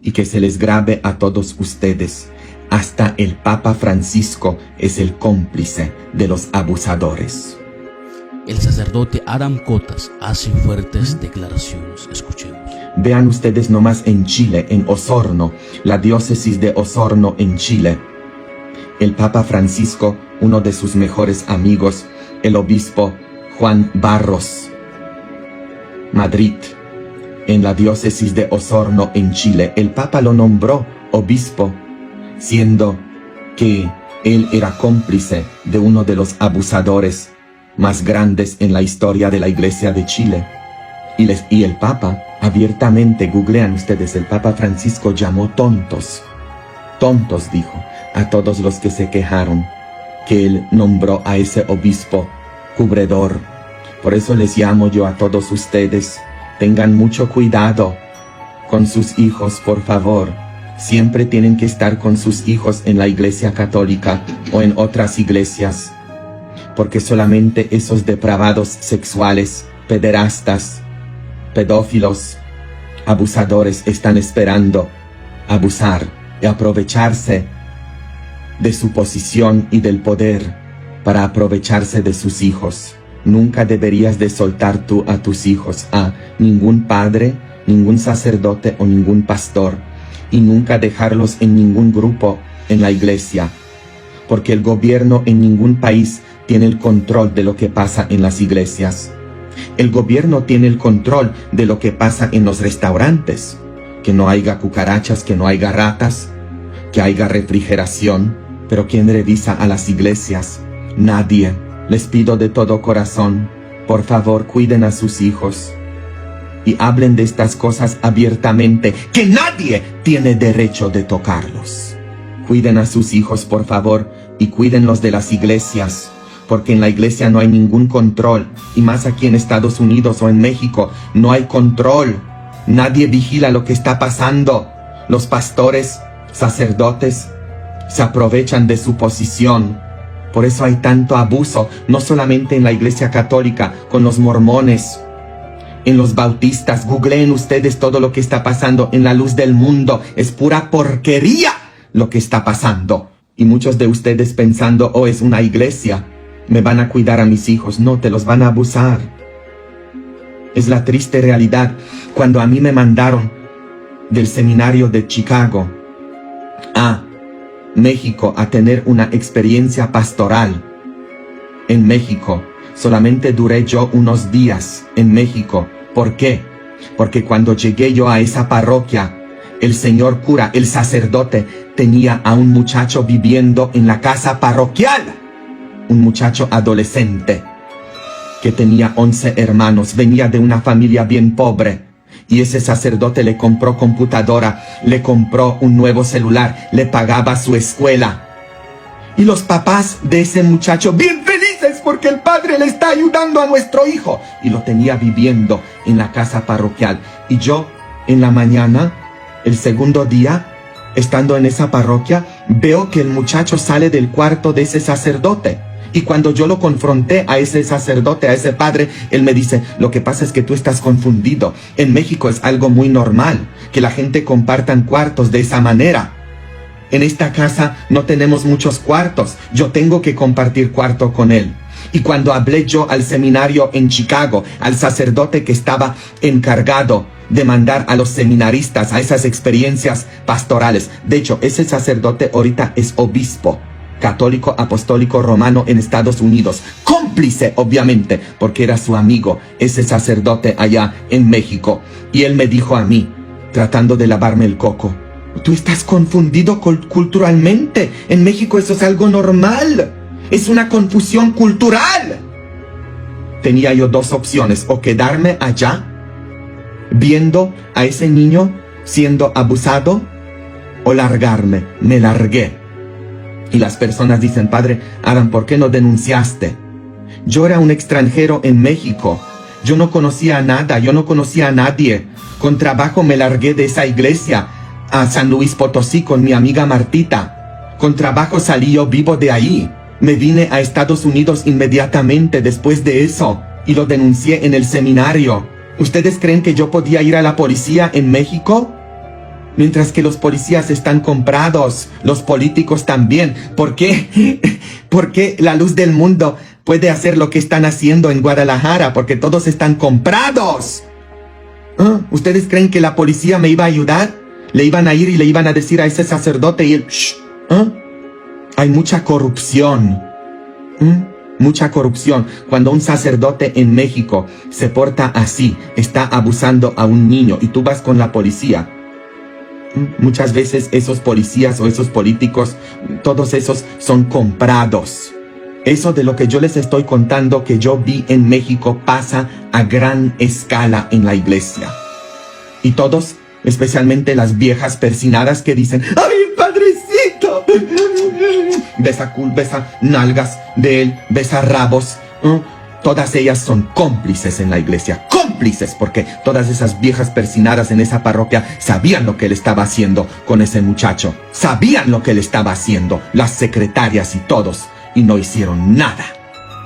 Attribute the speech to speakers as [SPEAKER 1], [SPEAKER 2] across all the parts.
[SPEAKER 1] y que se les grabe a todos ustedes. Hasta el Papa Francisco es el cómplice de los abusadores.
[SPEAKER 2] El sacerdote Aram Cotas hace fuertes declaraciones. Escuchemos.
[SPEAKER 1] Vean ustedes nomás en Chile, en Osorno, la diócesis de Osorno en Chile. El Papa Francisco, uno de sus mejores amigos, el obispo Juan Barros, Madrid, en la diócesis de Osorno en Chile, el Papa lo nombró obispo, siendo que él era cómplice de uno de los abusadores más grandes en la historia de la Iglesia de Chile. Y el Papa, abiertamente, googlean ustedes, el Papa Francisco llamó tontos, dijo, a todos los que se quejaron, que él nombró a ese obispo cubredor. Por eso les llamo yo a todos ustedes, tengan mucho cuidado con sus hijos, por favor. Siempre tienen que estar con sus hijos en la Iglesia Católica o en otras iglesias, porque solamente esos depravados sexuales, pederastas, pedófilos, abusadores están esperando abusar y aprovecharse de su posición y del poder para aprovecharse de sus hijos. Nunca deberías de soltar tú a tus hijos a ningún padre, ningún sacerdote o ningún pastor, y nunca dejarlos en ningún grupo en la iglesia, porque el gobierno en ningún país tiene el control de lo que pasa en las iglesias. El gobierno tiene el control de lo que pasa en los restaurantes, que no haya cucarachas, que no haya ratas, que haya refrigeración, pero ¿quién revisa a las iglesias? Nadie. Les pido de todo corazón, por favor, cuiden a sus hijos y hablen de estas cosas abiertamente, que nadie tiene derecho de tocarlos. Cuiden a sus hijos, por favor, y cuídenlos de las iglesias, porque en la iglesia no hay ningún control, y más aquí en Estados Unidos o en México, no hay control. Nadie vigila lo que está pasando. Los pastores, sacerdotes, se aprovechan de su posición. Por eso hay tanto abuso, no solamente en la Iglesia Católica, con los mormones, en los bautistas. Googleen ustedes todo lo que está pasando en la luz del mundo. Es pura porquería lo que está pasando. Y muchos de ustedes pensando, oh, es una iglesia, me van a cuidar a mis hijos. No, te los van a abusar. Es la triste realidad. Cuando a mí me mandaron del seminario de Chicago a México a tener una experiencia pastoral en México, solamente duré yo unos días en México. ¿Por qué? Porque cuando llegué yo a esa parroquia, el señor cura, el sacerdote, tenía a un muchacho viviendo en la casa parroquial, un muchacho adolescente que tenía 11 hermanos, venía de una familia bien pobre. Y ese sacerdote le compró computadora, le compró un nuevo celular, le pagaba su escuela. Y los papás de ese muchacho bien felices porque el padre le está ayudando a nuestro hijo. Y lo tenía viviendo en la casa parroquial. Y yo, en la mañana, el segundo día, estando en esa parroquia, veo que el muchacho sale del cuarto de ese sacerdote. Y cuando yo lo confronté a ese sacerdote, a ese padre, él me dice, lo que pasa es que tú estás confundido. En México es algo muy normal que la gente compartan cuartos de esa manera. En esta casa no tenemos muchos cuartos. Yo tengo que compartir cuarto con él. Y cuando hablé yo al seminario en Chicago, al sacerdote que estaba encargado de mandar a los seminaristas a esas experiencias pastorales. De hecho, ese sacerdote ahorita es obispo católico apostólico romano en Estados Unidos, cómplice obviamente, porque era su amigo, ese sacerdote allá en México. Y él me dijo a mí, tratando de lavarme el coco, tú estás confundido culturalmente, en México eso es algo normal, es una confusión cultural. Tenía yo dos opciones, o quedarme allá, viendo a ese niño siendo abusado, o largarme. Me largué. Y las personas dicen, Padre Aram, ¿por qué no denunciaste? Yo era un extranjero en México. Yo no conocía nada, yo no conocía a nadie. Con trabajo me largué de esa iglesia a San Luis Potosí con mi amiga Martita. Con trabajo salí yo vivo de ahí. Me vine a Estados Unidos inmediatamente después de eso y lo denuncié en el seminario. ¿Ustedes creen que yo podía ir a la policía en México? Mientras que los policías están comprados, los políticos también. ¿Por qué? Porque la luz del mundo puede hacer lo que están haciendo en Guadalajara, porque todos están comprados. ¿Ustedes creen que la policía me iba a ayudar? Le iban a ir y le iban a decir a ese sacerdote y él... Hay mucha corrupción. Mucha corrupción. Cuando un sacerdote en México se porta así, está abusando a un niño y tú vas con la policía. Muchas veces esos policías o esos políticos, todos esos son comprados. Eso de lo que yo les estoy contando que yo vi en México pasa a gran escala en la iglesia. Y todos, especialmente las viejas persinadas que dicen, ¡ay, padrecito! Besa nalgas de él, besa rabos. Todas ellas son cómplices en la iglesia. Cómplices, porque todas esas viejas persinadas en esa parroquia sabían lo que él estaba haciendo con ese muchacho. Sabían lo que él estaba haciendo, las secretarias y todos. Y no hicieron nada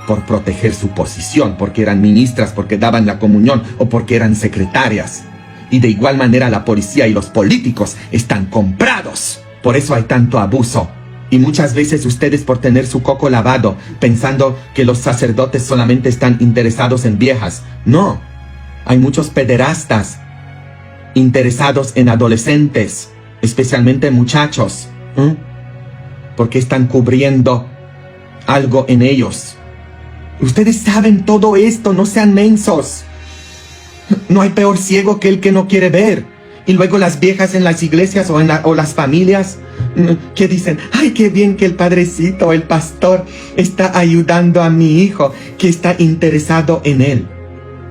[SPEAKER 1] por proteger su posición, porque eran ministras, porque daban la comunión o porque eran secretarias. Y de igual manera la policía y los políticos están comprados. Por eso hay tanto abuso. Y muchas veces ustedes, por tener su coco lavado, pensando que los sacerdotes solamente están interesados en viejas. No, hay muchos pederastas interesados en adolescentes, especialmente muchachos. Porque están cubriendo algo en ellos. Ustedes saben todo esto, no sean mensos. No hay peor ciego que el que no quiere ver. Y luego las viejas en las iglesias o las familias que dicen, ay, qué bien que el padrecito, el pastor está ayudando a mi hijo, que está interesado en él.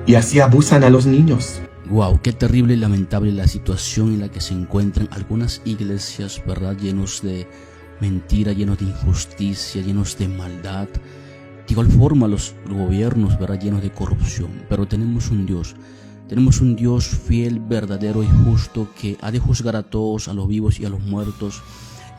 [SPEAKER 1] Y así abusan a los niños.
[SPEAKER 2] Wow, qué terrible y lamentable la situación en la que se encuentran algunas iglesias, ¿verdad? Llenos de mentira, llenos de injusticia, llenos de maldad. De igual forma los gobiernos, ¿verdad? Llenos de corrupción. Pero tenemos un Dios fiel, verdadero y justo, que ha de juzgar a todos, a los vivos y a los muertos,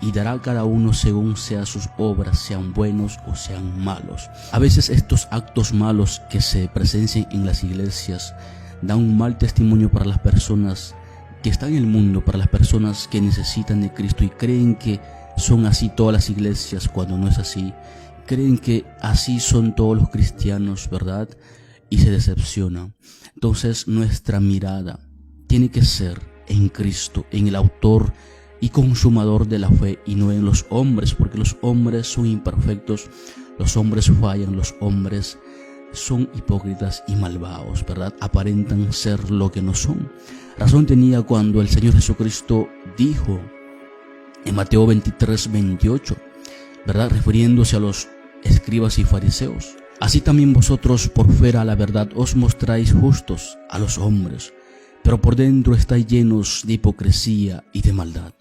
[SPEAKER 2] y dará a cada uno según sean sus obras, sean buenos o sean malos. A veces estos actos malos que se presencian en las iglesias dan un mal testimonio para las personas que están en el mundo, para las personas que necesitan de Cristo y creen que son así todas las iglesias, cuando no es así. Creen que así son todos los cristianos, ¿verdad? Y se decepcionan. Entonces nuestra mirada tiene que ser en Cristo, en el autor y consumador de la fe, y no en los hombres, porque los hombres son imperfectos, los hombres fallan, los hombres son hipócritas y malvados, ¿verdad? Aparentan ser lo que no son. Razón tenía cuando el Señor Jesucristo dijo en Mateo 23:28, ¿verdad? Refiriéndose a los escribas y fariseos: así también vosotros por fuera, la verdad, os mostráis justos a los hombres, pero por dentro estáis llenos de hipocresía y de maldad.